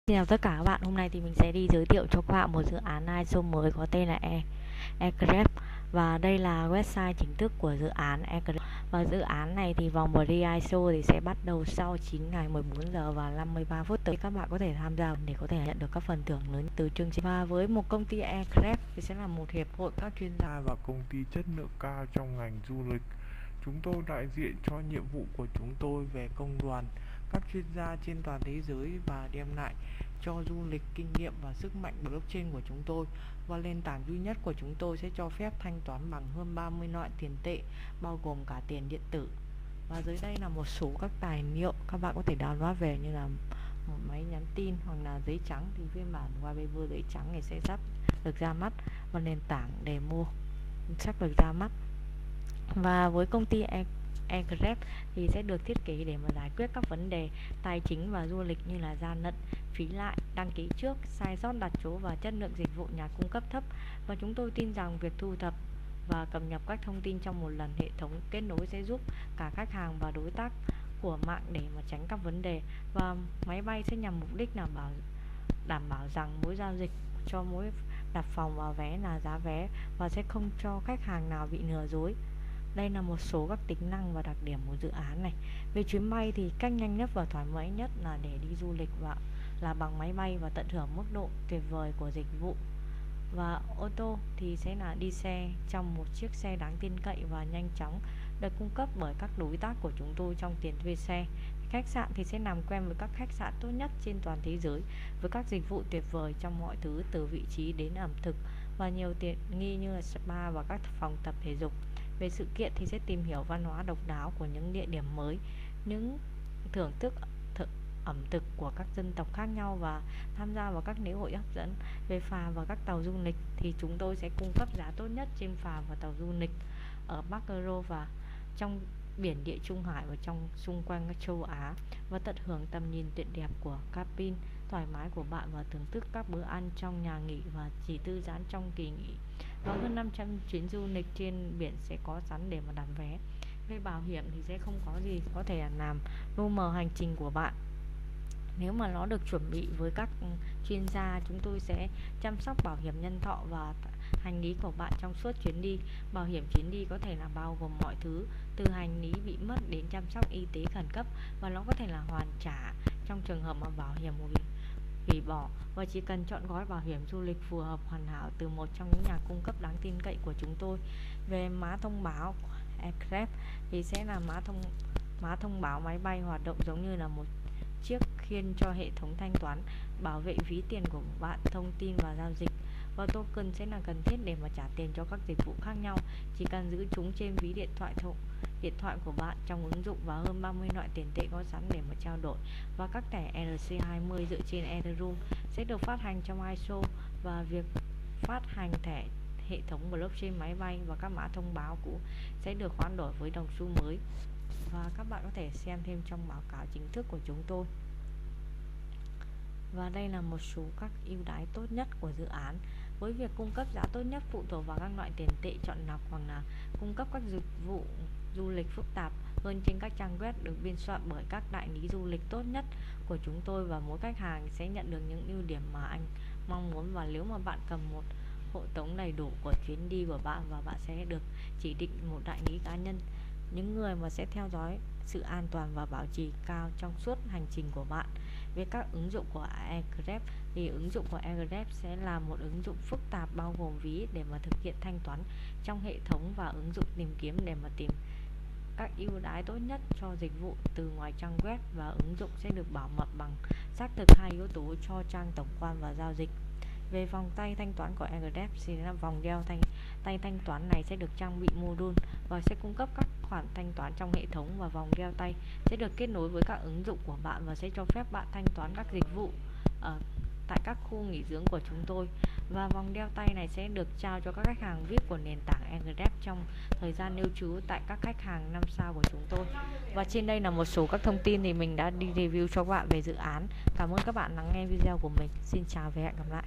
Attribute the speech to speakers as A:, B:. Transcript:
A: Xin chào tất cả các bạn, hôm nay thì mình sẽ đi giới thiệu cho các bạn một dự án ISO mới có tên là Aircraft. Và đây là website chính thức của dự án Aircraft. Và dự án này thì vòng pre-ISO thì sẽ bắt đầu sau 9 ngày 14 giờ và 53 phút tới. Các bạn có thể tham gia để có thể nhận được các phần thưởng lớn từ chương trình. Và với một công ty Aircraft thì sẽ là một hiệp hội các chuyên gia
B: và công ty chất lượng cao trong ngành du lịch. Chúng tôi đại diện cho nhiệm vụ của chúng tôi về công đoàn các chuyên gia trên toàn thế giới và đem lại cho du lịch kinh nghiệm và sức mạnh blockchain của chúng tôi. Và nền tảng duy nhất của chúng tôi sẽ cho phép thanh toán bằng hơn 30 loại tiền tệ, bao gồm cả tiền điện tử. Và dưới đây là một số các tài liệu các bạn có thể download về, như là một máy nhắn tin hoặc là giấy trắng. Thì phiên bản wallpaper giấy trắng này sẽ sắp được ra mắt, và nền tảng demo sắp được ra mắt. Và với công ty Aircraft thì sẽ được thiết kế để mà giải quyết các vấn đề tài chính và du lịch như là gian lận, phí lại, đăng ký trước, sai sót đặt chỗ và chất lượng dịch vụ nhà cung cấp thấp. Và chúng tôi tin rằng việc thu thập và cập nhật các thông tin trong một lần hệ thống kết nối sẽ giúp cả khách hàng và đối tác của mạng để mà tránh các vấn đề. Và máy bay sẽ nhằm mục đích đảm bảo rằng mỗi giao dịch cho mỗi đặt phòng và vé là giá vé, và sẽ không cho khách hàng nào bị lừa dối. Đây là một số các tính năng và đặc điểm của dự án này. Về chuyến bay thì cách nhanh nhất và thoải mái nhất là để đi du lịch và là bằng máy bay và tận hưởng mức độ tuyệt vời của dịch vụ. Và ô tô thì sẽ là đi xe trong một chiếc xe đáng tin cậy và nhanh chóng, được cung cấp bởi các đối tác của chúng tôi trong tiền thuê xe. Khách sạn thì sẽ làm quen với các khách sạn tốt nhất trên toàn thế giới, với các dịch vụ tuyệt vời trong mọi thứ từ vị trí đến ẩm thực, và nhiều tiện nghi như là spa và các phòng tập thể dục. Về sự kiện thì sẽ tìm hiểu văn hóa độc đáo của những địa điểm mới, những thưởng thức ẩm thực của các dân tộc khác nhau, và tham gia vào các lễ hội hấp dẫn. Về phà và các tàu du lịch thì chúng tôi sẽ cung cấp giá tốt nhất trên phà và tàu du lịch ở Bắc Euro và trong biển Địa Trung Hải và trong xung quanh các châu Á, và tận hưởng tầm nhìn tuyệt đẹp của cabin thoải mái của bạn, và thưởng thức các bữa ăn trong nhà nghỉ và chỉ thư giãn trong kỳ nghỉ. Và hơn 500 chuyến du lịch trên biển sẽ có sẵn để mà đặt vé. Về bảo hiểm thì sẽ không có gì có thể làm lu mờ hành trình của bạn. Nếu mà nó được chuẩn bị với các chuyên gia, chúng tôi sẽ chăm sóc bảo hiểm nhân thọ và hành lý của bạn trong suốt chuyến đi. Bảo hiểm chuyến đi có thể là bao gồm mọi thứ từ hành lý bị mất đến chăm sóc y tế khẩn cấp, và nó có thể là hoàn trả trong trường hợp mà bảo hiểm hủy bỏ. Và chỉ cần chọn gói bảo hiểm du lịch phù hợp hoàn hảo từ một trong những nhà cung cấp đáng tin cậy của chúng tôi. Về mã thông báo của Aircraft thì sẽ là mã thông báo máy bay hoạt động giống như là một chiếc khiên cho hệ thống thanh toán, bảo vệ ví tiền của bạn, thông tin và giao dịch. Và token sẽ là cần thiết để mà trả tiền cho các dịch vụ khác nhau. Chỉ cần giữ chúng trên ví điện thoại của bạn trong ứng dụng, và hơn 30 loại tiền tệ có sẵn để mà trao đổi. Và các thẻ ERC20 dựa trên Ethereum sẽ được phát hành trong ISO, và việc phát hành thẻ hệ thống blockchain máy bay và các mã thông báo cũ sẽ được hoán đổi với đồng xu mới. Và các bạn có thể xem thêm trong báo cáo chính thức của chúng tôi. Và đây là một số các ưu đãi tốt nhất của dự án. Với việc cung cấp giá tốt nhất phụ thuộc vào các loại tiền tệ chọn lọc, hoặc là cung cấp các dịch vụ du lịch phức tạp hơn trên các trang web được biên soạn bởi các đại lý du lịch tốt nhất của chúng tôi. Và mỗi khách hàng sẽ nhận được những ưu điểm mà anh mong muốn. Và nếu mà bạn cầm một hộ tống đầy đủ của chuyến đi của bạn, và bạn sẽ được chỉ định một đại lý cá nhân, những người mà sẽ theo dõi sự an toàn và bảo trì cao trong suốt hành trình của bạn. Về các ứng dụng của Aircraft thì ứng dụng của Aircraft sẽ là một ứng dụng phức tạp bao gồm ví để mà thực hiện thanh toán trong hệ thống, và ứng dụng tìm kiếm để mà tìm các ưu đãi tốt nhất cho dịch vụ từ ngoài trang web. Và ứng dụng sẽ được bảo mật bằng xác thực 2 yếu tố cho trang tổng quan và giao dịch. Về vòng tay thanh toán của Aircraft thì là vòng đeo tay thanh toán này sẽ được trang bị module và sẽ cung cấp các khoản thanh toán trong hệ thống. Và vòng đeo tay sẽ được kết nối với các ứng dụng của bạn và sẽ cho phép bạn thanh toán các dịch vụ tại các khu nghỉ dưỡng của chúng tôi. Và vòng đeo tay này sẽ được trao cho các khách hàng VIP của nền tảng Aircraft trong thời gian lưu trú tại các khách hàng 5 sao của chúng tôi. Và trên đây là một số các thông tin thì mình đã đi review cho các bạn về dự án. Cảm ơn các bạn lắng nghe video của mình. Xin chào và hẹn gặp lại.